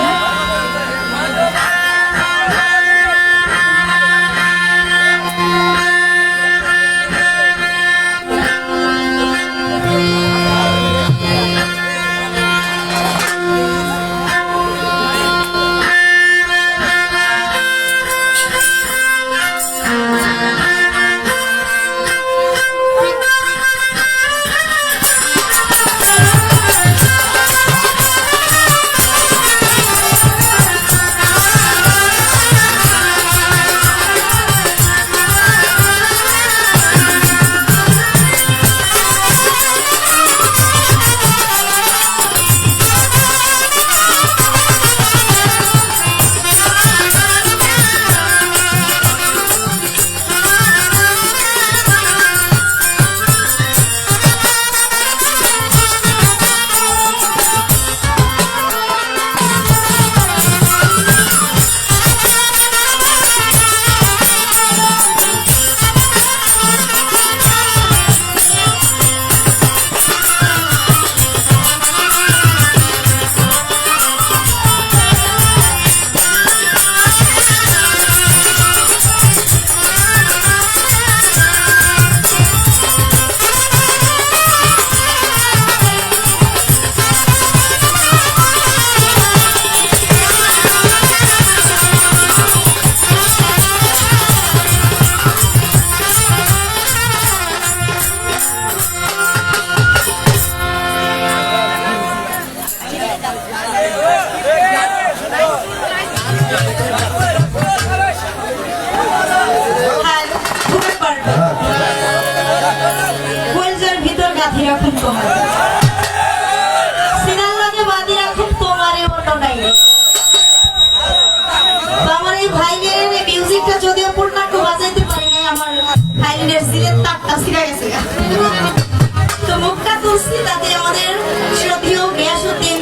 তো মুখটা তুলছি তাতে আমাদের শ্রদ্ধেয় গিয়াসউদ্দিন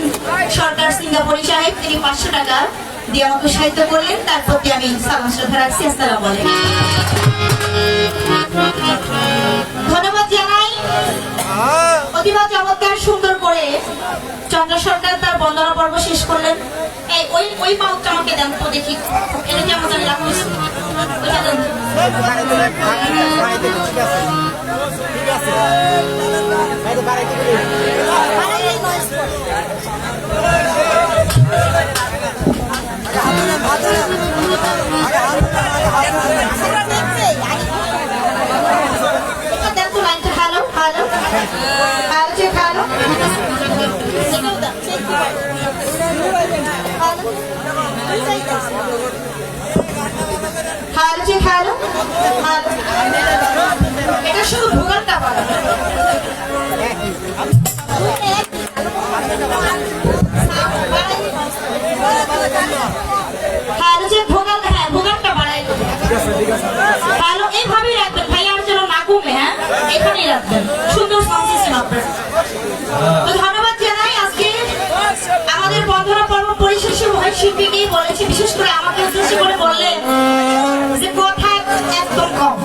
সরকার সিঙ্গাপুরি সাহেব তিনি 500 টাকা দিয়ে আমাকে উৎসাহিত করলেন, তার প্রতি আমি সালাম শ্রদ্ধা রাখছি। আসসালামু আলাইকুম। ধন্যবাদ জানাই। অতিবা চমৎকার সুন্দর করে চন্দ্র সরকার তার বন্দনা পর্ব শেষ করলেন। এই ওই মাউথটা আমাকে দেন তো দেখি, এটা কেমন জানি লাগছে, ওইটা দেন। এটা দেন তো লাইনটা। Hello hello hello check, hello এটাও দেন, check hello check, hello hello. এটা শুধু ভূগোলটা পারে। হ্যালো চেক, ভূগোল, হ্যাঁ ভূগোলটা বাড়াই। হ্যালো এইভাবেই রাখবেন ভাই, আর যেন না কমে। হ্যাঁ এখানেই রাখবেন, সুন্দর সাউন্ড সিস্টেম আপনার। তো ধন্যবাদ জানাই। আজকে আমাদের বন্ধনা পর্ব পরিশেষে মহিলা শিল্পীকেই বলেছে, বিশেষ করে আমাকে উদ্দেশ্য করে বললেন যে কথা একদম কম।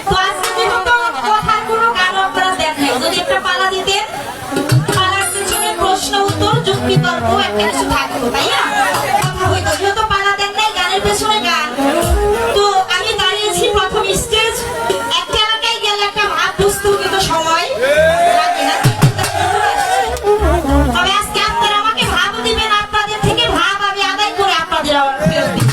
তো আজকে যেহেতু কথার কোনো গান আপনারা দেন নাই, যদি একটা পালা দিতেন, পালার পিছনে প্রশ্ন উত্তর যুক্তি তর্ক একটা কিছু থাকতো, তাই না? কথা হইতো। যেহেতু পালা দেন নাই, গানের পেছনে গান। তো আমি দাঁড়িয়েছি প্রথম স্টেজ। একটা এলাকায় গেলে একটা ভাব বুঝতেও কিন্তু সময় লাগে না। তবে আজকে আপনারা আমাকে ভাব দিবেন, আপনাদের থেকে ভাব আমি আদায় করে আপনাদের আবার ফেরত দিব।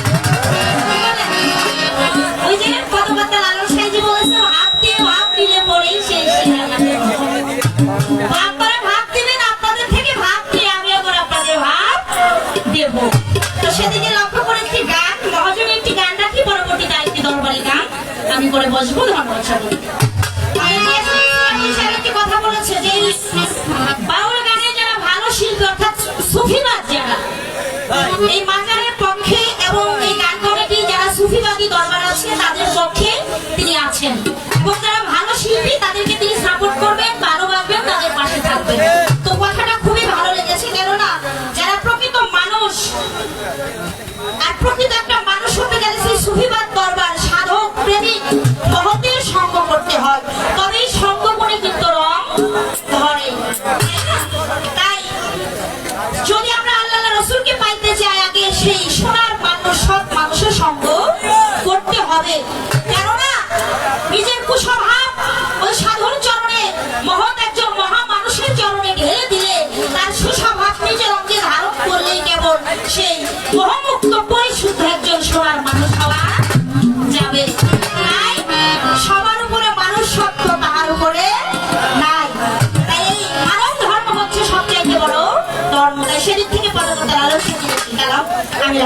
ওই যে কথাবার্তা লালন সাইজি বলেছে, ভাব দিয়ে ভাব দিলে পরেই সেই আপনারা ভাব দিবেন, আপনাদের থেকে ভাব দিয়ে আমি আবার আপনাদের ভাব দেব। তো সেদিকে লক্ষ্য করে একটি গান, মহাজনে একটি গান রাখি, পরবর্তীতে আরেকটি দরবারি গান আমি করে বসবো। ধন্যবাদ সকলকে। একটি কথা বলেছে যে বাউল গানে যারা ভালো শিল্পী অর্থাৎ সুফিবাদ যারা, এই মাজারের পক্ষে এবং এই গান কমিটি যারা সুফিবাদী দরবার আছে তাদের পক্ষে তিনি আছেন, এবং যারা ভালো শিল্পী তাদেরকে তিনি সাপোর্ট করবেন, ভালোবাসবেন, তাদের পাশে থাকবেন। তো কথাটা খুবই ভালো লেগেছে, কেননা যারা প্রকৃত মানুষ, আর প্রকৃত একটা মানুষ হতে গেলে সেই সুফিবাদ দরবার সাধক প্রেমিক মহতের সঙ্গ করতে হয়, তবেই সঙ্গ করে কিন্তু রং ধরে। তাই যদি আমরা আল্লাহ রসুলকে পাইতে চাই, আগে সেই সোনার মানুষ, সৎ মানুষের সঙ্গ করতে হবে। কেননা নিজের কুস্বভাব ওই সাধুর চরণে, মহৎ একজন মহা মানুষের চরণে ঢেলে দিলে তার সুস্বভাব নিজের অঙ্গে ধারণ করলেই কেবল সেই মোহমুক্ত পরিশুদ্ধ একজন সোনার মানুষ হওয়া যাবে। তাই সবার উপরে মানুষ সত্য, তাহার উপরে নাই। তাই এই মানব ধর্ম হচ্ছে সবচেয়ে বড় ধর্ম। তাই সেদিক থেকে পর্যন্ত আলোচনা গেলাম আমি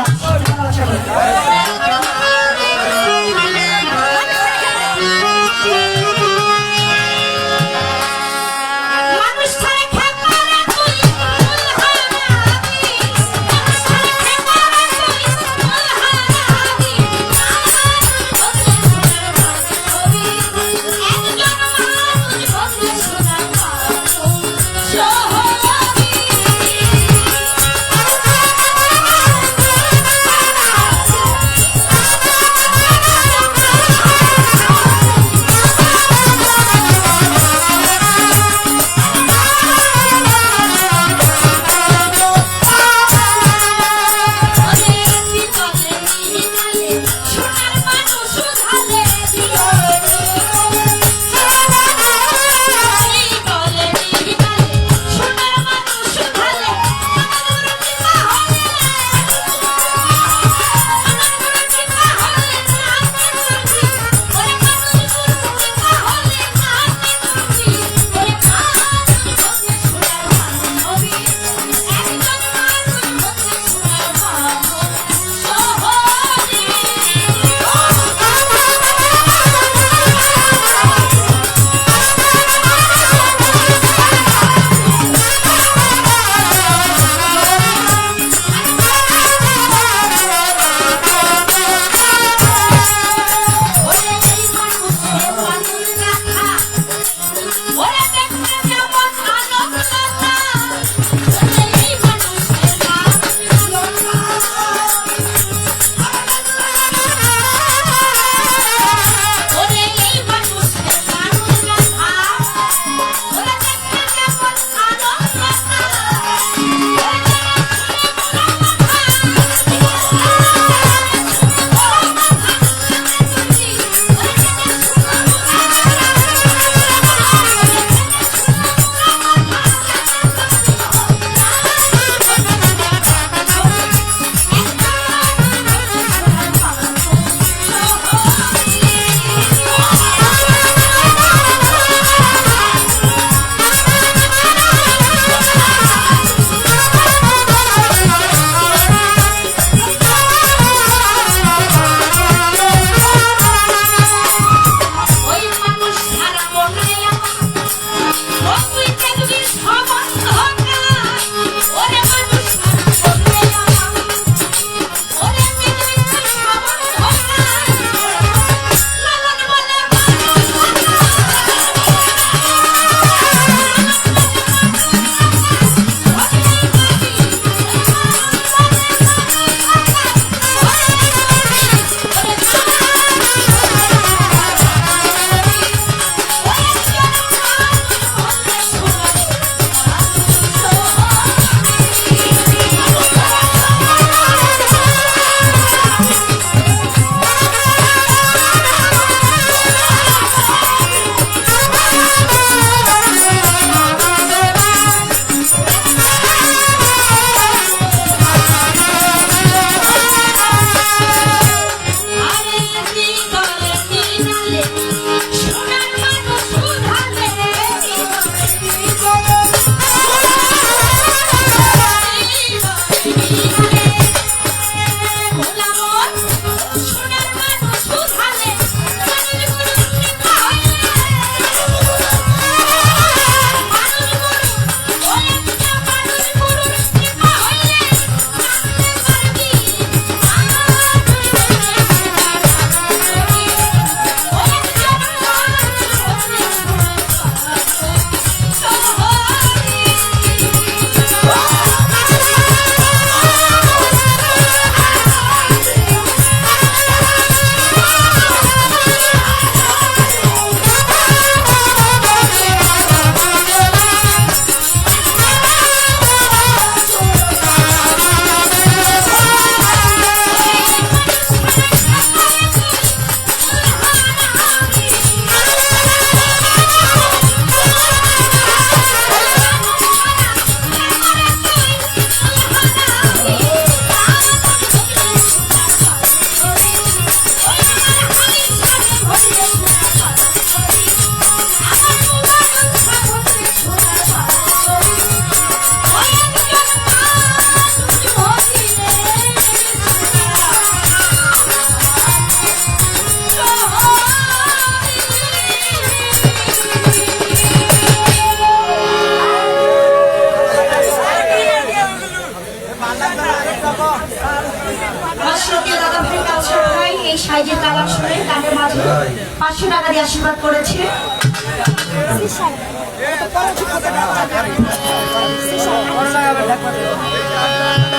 500 টাকা দিয়ে আশীর্বাদ করেছে।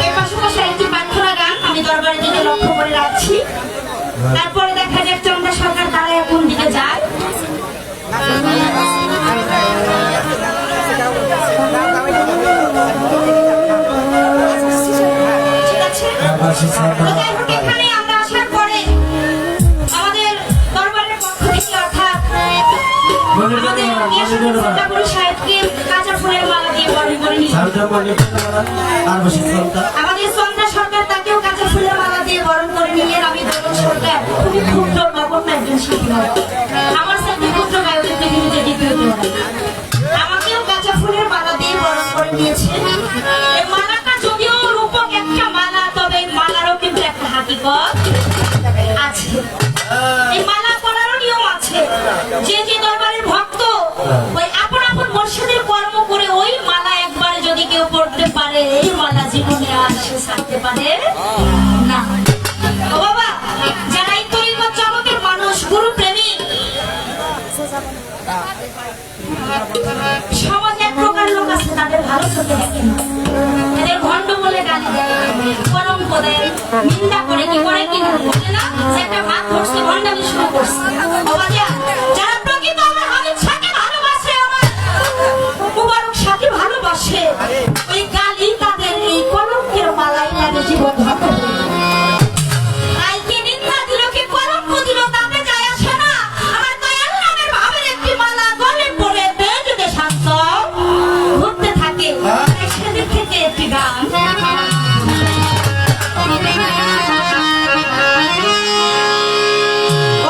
এর পাশাপাশি একটি প্রার্থনা গান আমি দরবারের দিকে লক্ষ্য করে রাখছি। তারপরে দেখা যাক চন্দ্র সরকার তারা কোন দিকে যায়। ঠিক আছে, তো যাই হোক, এখানে আমরা আসার পরে আমাদের দরবারের পক্ষ থেকে অর্থাৎ আমাদের ইয়াসুদ্দিন সরকারপুরী সাহেবকে কাঁচা ফুলের মালা দিয়ে বরণ করে নিয়ে আমাদের সন্ধ্যা সরকার তাকেও কাঁচা ফুলের মালা দিয়ে বরণ করে নিয়ে আমি দোলন সরকার খুবই ক্ষুদ্র নগণ্য একজন শিল্পী। আমার সাথে ক্ষুদ্র গায়কের পৃথিবীতে দ্বিতীয় কেউ নেই। আমাকেও কাঁচা ফুলের মালা দিয়ে বরণ করে নিয়েছে। এই মালাটা যদিও রূপক একটা মালা, তবে এই মালারও কিন্তু একটা হাকিকত আছে। এই মালা পরারও নিয়ম আছে। যে যে দরবারের ভক্ত ওই আপন আপন মুর্শিদের কর্ম করে ওই মালা একবারে যদি কেউ পড়তে পারে, এই মালা জীবনে আর সে ছাড়তে পারে না। ও বাবা, যারা এই তরিকত জগতের মানুষ, গুরু প্রেমিক, সমাজে এক প্রকার লোক আছে, তাদের ভালো চোখে দেখেন, এদের ভণ্ড বলে গালি দেয়, কলঙ্ক দেয়, নিন্দা করে, কি করে কি না বলে না যে একটা ভাত ধরছে, ভণ্ডামি শুরু করছে। ও বাবা, যারা প্রকৃত আমার হাবিব শাহকে ভালোবাসে, আমার মুবারক শাহকে ভালোবাসে, ওই গালি তাদের এই কলঙ্কের মালাই লাগে জীবন ধ্বংস করে। তাই কে নিন্দা দিল, কে কলঙ্ক দিল, তাতে যায় আসে না। আমার দয়াল নামের ভাবের একটি মালা গলে পড়ে বেজুকে শান্ত ঘুরতে থাকে। তাই সেদিক থেকে একটি গান।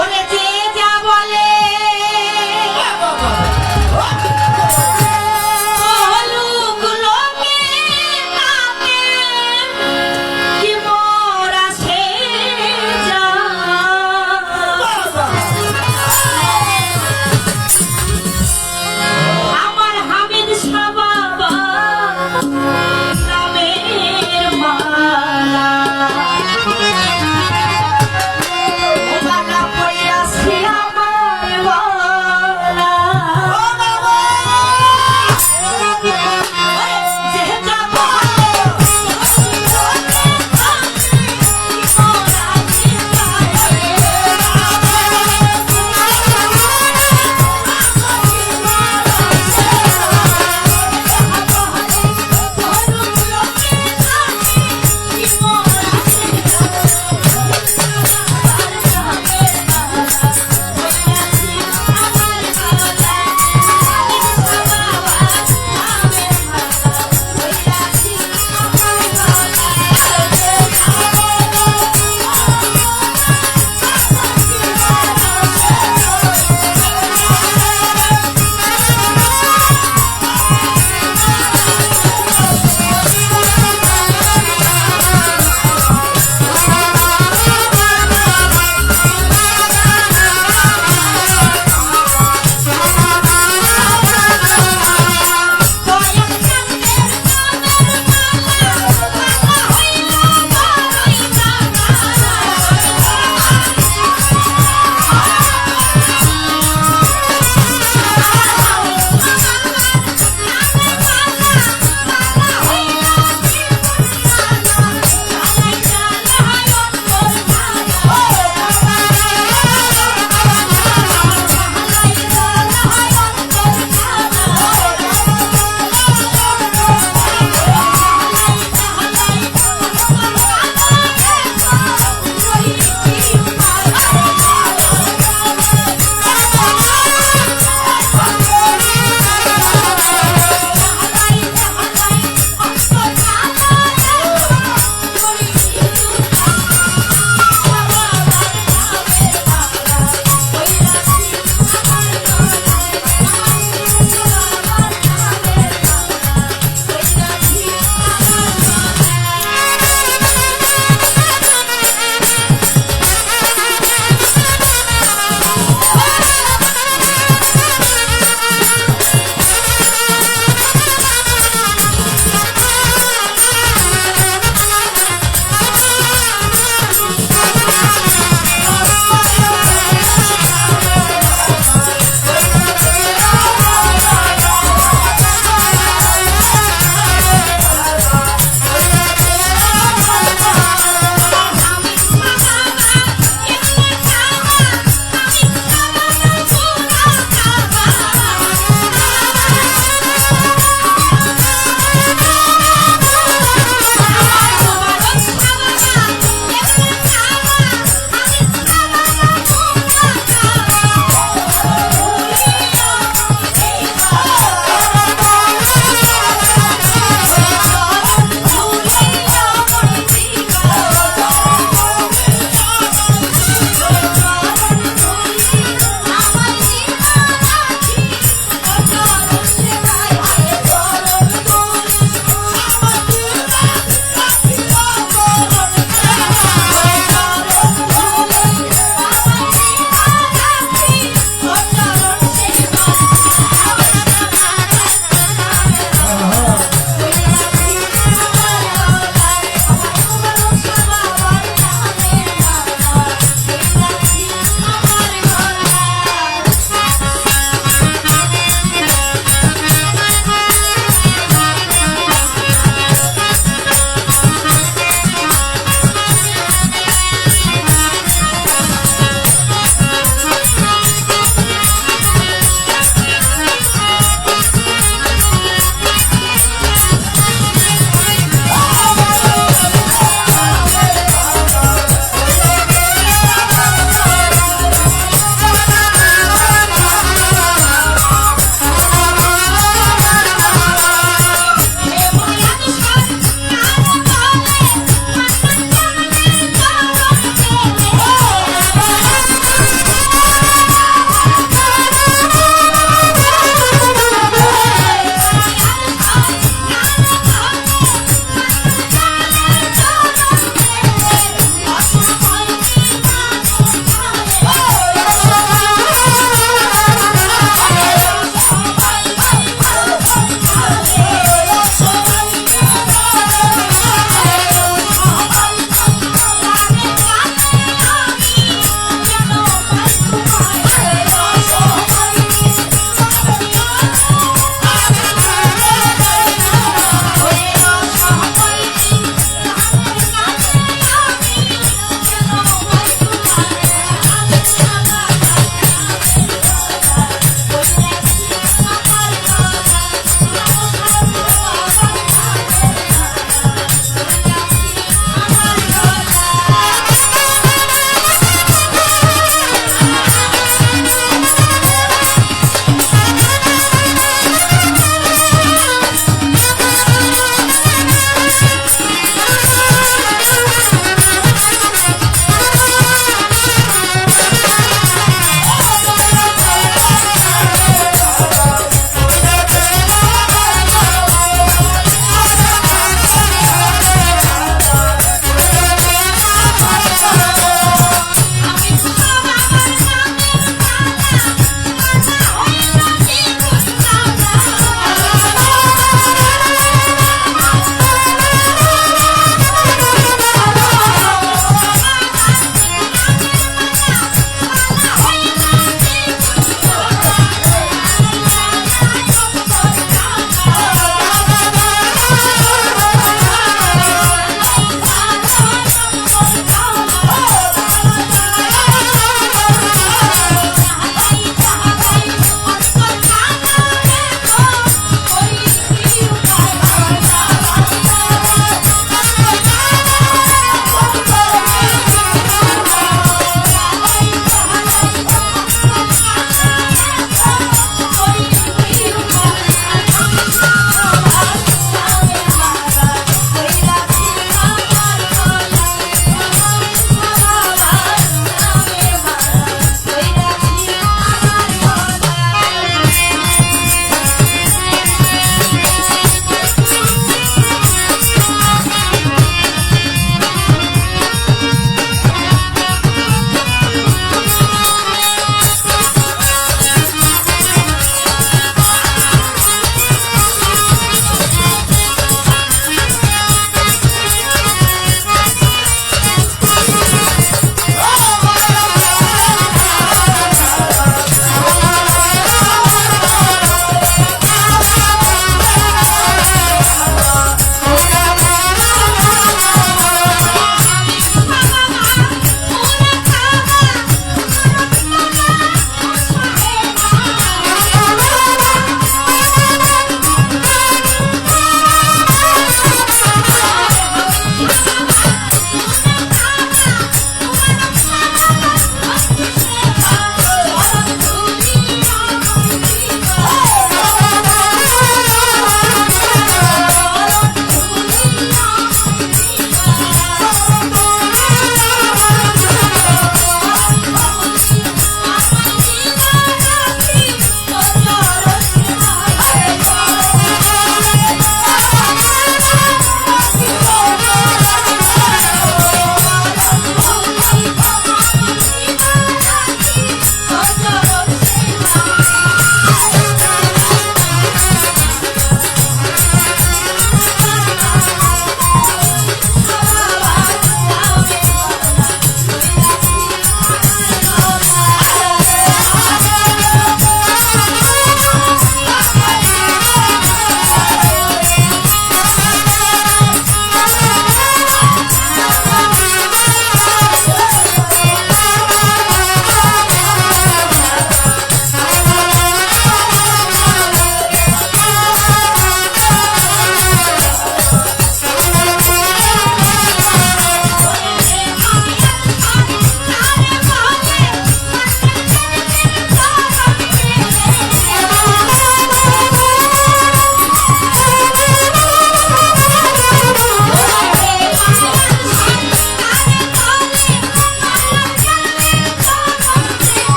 ওরে যে যাব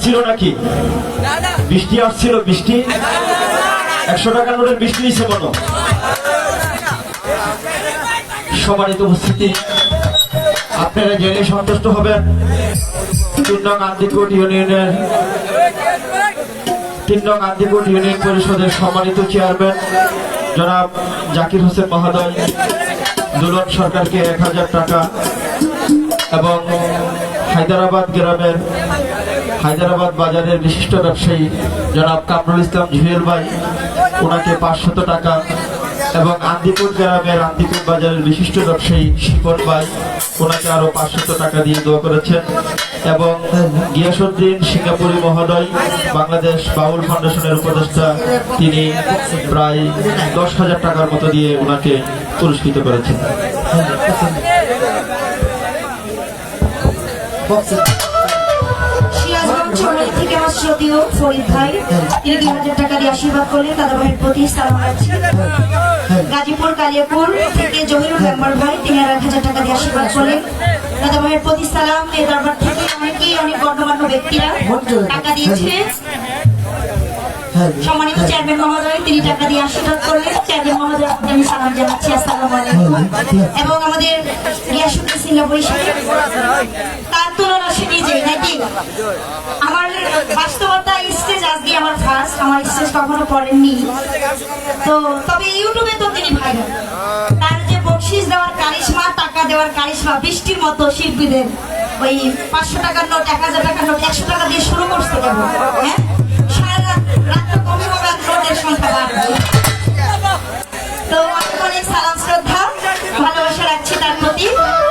আসছিল নাকি? বৃষ্টি আসছিল, বৃষ্টি 100 টাকা নোটের বৃষ্টি দিচ্ছে মনে। সম্মানিত উপস্থিতি, আপনারা জেনে সন্তুষ্ট হবেন 3 নং আন্দিকোট ইউনিয়নের 3 নং আন্দিকোট ইউনিয়ন পরিষদের সম্মানিত চেয়ারম্যান জনাব জাকির হোসেন মহোদয় দুলন সরকারকে 1000 টাকা এবং হায়দ্রাবাদ গ্রামের হায়দ্রাবাদ বাজারের বিশিষ্ট ব্যবসায়ী জনাব কামরুল ইসলাম জুয়েল ভাই ওনাকে 500 টাকা এবং আন্দিপুর গ্রামের আন্দিপুর বাজারের বিশিষ্ট ব্যবসায়ী শিপন ভাই ওনাকে আরো 500 টাকা দিয়ে দোয়া করেছেন এবং গিয়াসউদ্দিন সিঙ্গাপুরি মহোদয় বাংলাদেশ বাউল ফাউন্ডেশনের উপদেষ্টা তিনি প্রায় 10,000 টাকার মতো দিয়ে ওনাকে পুরস্কৃত করেছেন। সিরাজগঞ্জ চৌরাড়ি থেকে আমার শ্রদ্ধেয় ফরিদ ভাই, তিনি 2,000 টাকা দিয়ে আশীর্বাদ করলেন, দাদা ভাইয়ের প্রতি সালাম রাখছি। গাজীপুর কালিয়াপুর থেকে জহিরুল মেম্বার ভাই, তিনি 1,000 টাকা দিয়ে আশীর্বাদ করলেন, দাদা ভাইয়ের প্রতি সালাম। এই দরবার থেকে অনেকেই অনেক গণ্যমান্য ব্যক্তিরা টাকা দিয়েছে। সম্মানিত চেয়ারম্যান মহোদয়, তিনি টাকা দিয়ে আশীর্বাদ করলেন, চেয়ারম্যান মহোদয় আপনাকে আমি সালাম জানাচ্ছি, আসসালামু আলাইকুম। এবং আমাদের গিয়াসউদ্দিন সিঙ্গাপুরি সাহেব, তার তুলনা সে নিজেই নাকি। আমার বাস্তবতা স্টেজ আজকে আমার ফার্স্ট, আমার স্টেজ কখনো পড়েননি তো, তবে ইউটিউবে তো তিনি ভাইরাল। তার যে বকশিস দেওয়ার কারিশমা, টাকা দেওয়ার কারিশমা, বৃষ্টির মতো শিল্পীদের ওই 500 টাকার নোট, 1000 টাকার নোট 100 টাকা দিয়ে শুরু করতে যাবো, হ্যাঁ সারা রাত তো কমে হবে, আর নোটের সংখ্যা বাড়বে। তো অনেক অনেক সালাম শ্রদ্ধা ভালোবাসা রাখছি তার প্রতি,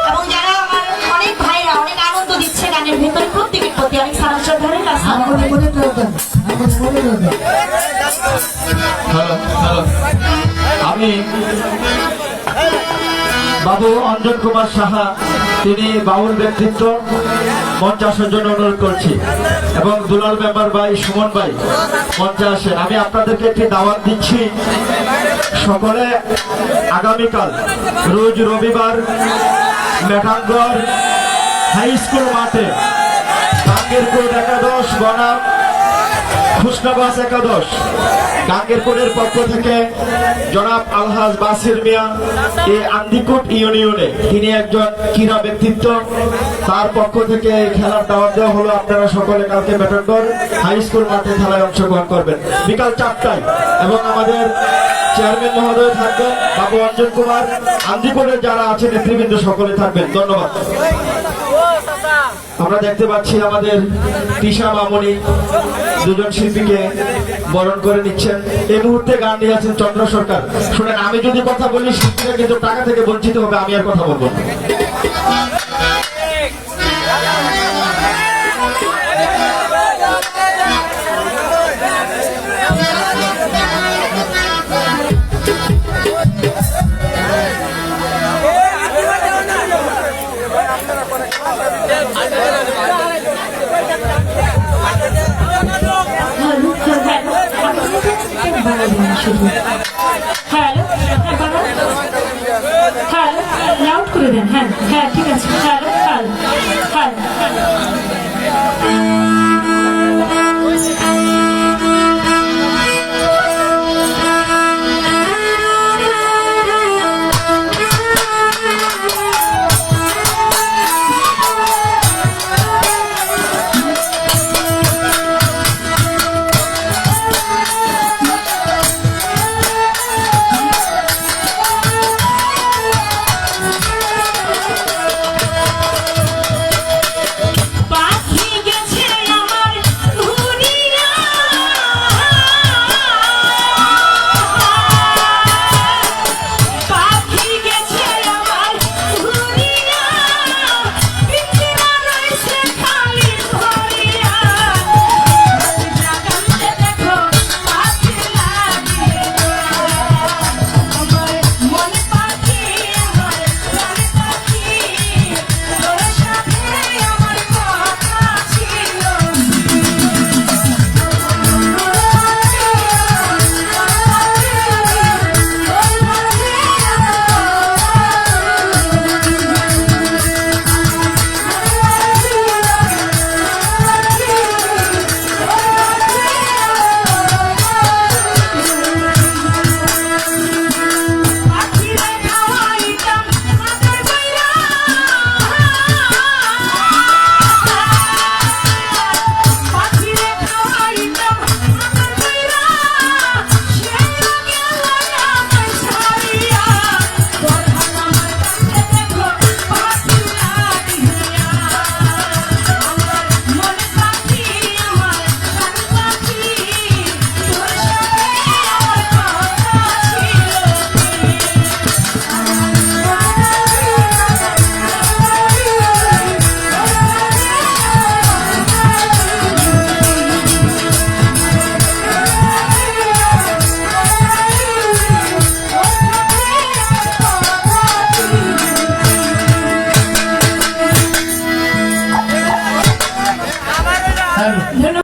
এবং যারা আমার অনেক ভাইরা অনেক আনন্দ দিচ্ছে গানের ভেতরে, প্রত্যেকের প্রতি অনেক সালাম শ্রদ্ধা রইল। হ্যালো হ্যালো, আমি বাবু অঞ্জন কুমার সাহা, তিনি বাউল ব্যক্তিত্ব, মঞ্চে আসার জন্য অনুরোধ করছি এবং দুলাল মেম্বার ভাই, সুমন ভাই মঞ্চে আসেন। আমি আপনাদেরকে একটি দাওয়াত দিচ্ছি, সকলে আগামীকাল রোজ রবিবার মেটাঙ্গর হাই স্কুল মাঠে গাঙ্গেরপুর 11 বনাম খুশনাবাস 11 গাঙ্গেরপুরের পক্ষ থেকে জনাব আলহাজ বাসির মিয়া এই আন্দিকোট ইউনিয়নে, তিনি একজন ক্রীড়া ব্যক্তিত্ব, তার পক্ষ থেকে খেলার দাওয়াত দেওয়া হলো। আপনারা সকলে কালকে মেটাঙ্গর হাই স্কুল মাঠে খেলায় অংশগ্রহণ করবেন বিকাল 4টায় এবং আমাদের চেয়ারম্যান মহোদয় থাকবেন, বাবু অঞ্জন কুমার, আন্দিকোটের যারা আছে নেতৃবৃন্দ সকলে থাকবেন। ধন্যবাদ। আমরা দেখতে পাচ্ছি আমাদের তিশা মামনি দুজন শিল্পীকে বরণ করে নিচ্ছেন। এই মুহূর্তে গান নিয়ে আছেন চন্দ্র সরকার। শুনেন, আমি যদি কথা বলি শিল্পীরা কিন্তু টাকা থেকে বঞ্চিত হবে, আমি আর কথা বলবো না। হ্যালো, হ্যাঁ লাউড করে দেন। হ্যাঁ হ্যাঁ ঠিক আছে। হ্যাঁ